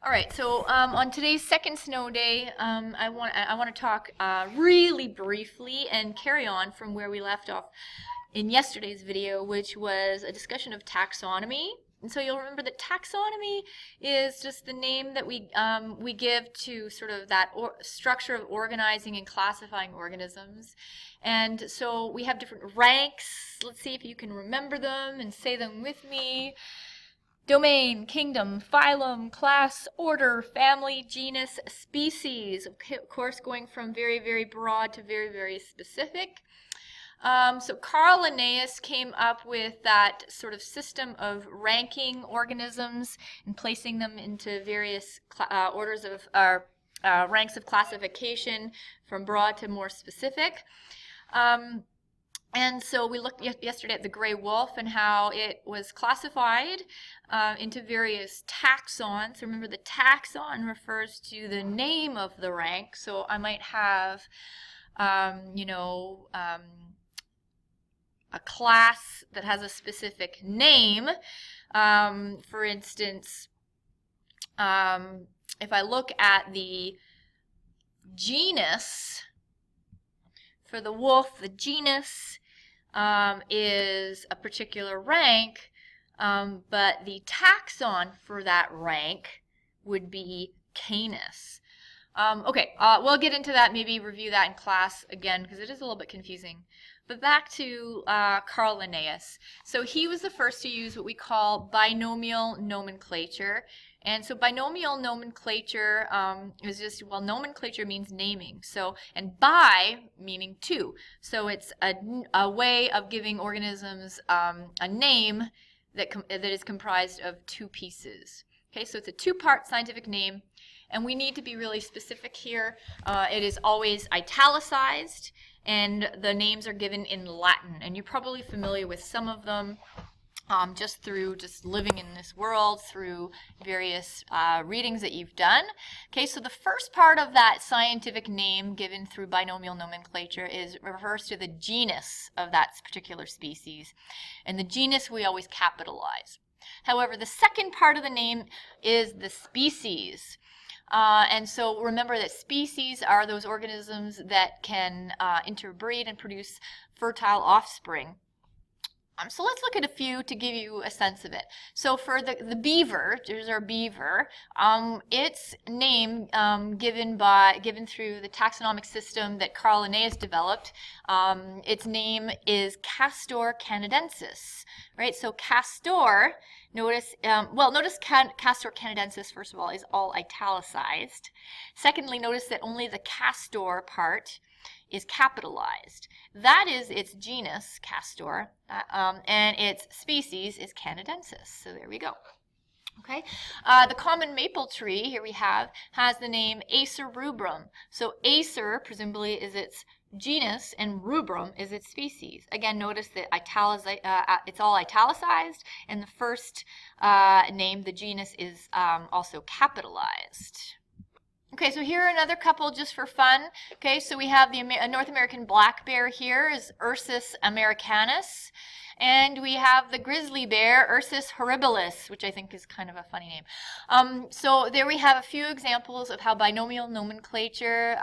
All right, so on today's second snow day, I want to talk really briefly and carry on from where we left off in yesterday's video, which was a discussion of taxonomy. And so you'll remember that taxonomy is just the name that we give to sort of that structure of organizing and classifying organisms. And so we have different ranks. Let's see if you can remember them and say them with me. Domain, kingdom, phylum, class, order, family, genus, species. Of course, going from very, very broad to very, very specific. So Carl Linnaeus came up with that sort of system of ranking organisms and placing them into various orders of ranks of classification from broad to more specific. And so we looked yesterday at the gray wolf and how it was classified into various taxons. Remember, the taxon refers to the name of the rank. So I might have, a class that has a specific name. For instance, if I look at the genus, for the wolf, the genus is a particular rank, but the taxon for that rank would be Canis. We'll get into that, maybe review that in class again, because it is a little bit confusing. But back to Carl Linnaeus. So he was the first to use what we call binomial nomenclature. And so binomial nomenclature is just, nomenclature means naming. So, and bi meaning two. So it's a way of giving organisms a name that is comprised of two pieces. Okay, so it's a two-part scientific name, and we need to be really specific here. It is always italicized, and the names are given in Latin. And you're probably familiar with some of them. Just through living in this world, through various readings that you've done. Okay, so the first part of that scientific name given through binomial nomenclature refers to the genus of that particular species. And the genus we always capitalize. However, the second part of the name is the species. And so remember that species are those organisms that can interbreed and produce fertile offspring. So let's look at a few to give you a sense of it. So for the beaver, there's our beaver. Its name given through the taxonomic system that Carl Linnaeus developed. Its name is Castor canadensis, right? So castor, notice Castor canadensis, first of all, is all italicized. Secondly, notice that only the castor part is capitalized. That is its genus, Castor, and its species is Canadensis. So there we go. Okay, the common maple tree, here we have, has the name Acer rubrum. So Acer, presumably, is its genus, and rubrum is its species. Again, notice that it's all italicized, and the first name, the genus, is also capitalized. Okay, so here are another couple just for fun. Okay, so we have the North American black bear here is Ursus americanus. And we have the grizzly bear, Ursus horribilis, which I think is kind of a funny name. So there we have a few examples of how binomial nomenclature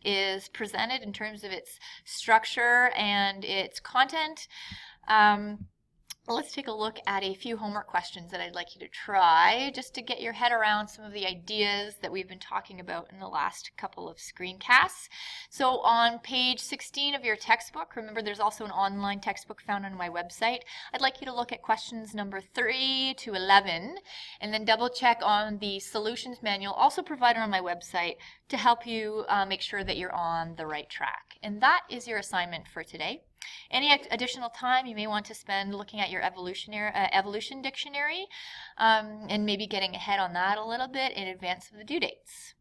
is presented in terms of its structure and its content. Let's take a look at a few homework questions that I'd like you to try just to get your head around some of the ideas that we've been talking about in the last couple of screencasts. So on page 16 of your textbook, remember there's also an online textbook found on my website. I'd like you to look at questions number 3 to 11 and then double check on the solutions manual also provided on my website to help you make sure that you're on the right track. And that is your assignment for today. Any additional time you may want to spend looking at your evolution dictionary and maybe getting ahead on that a little bit in advance of the due dates.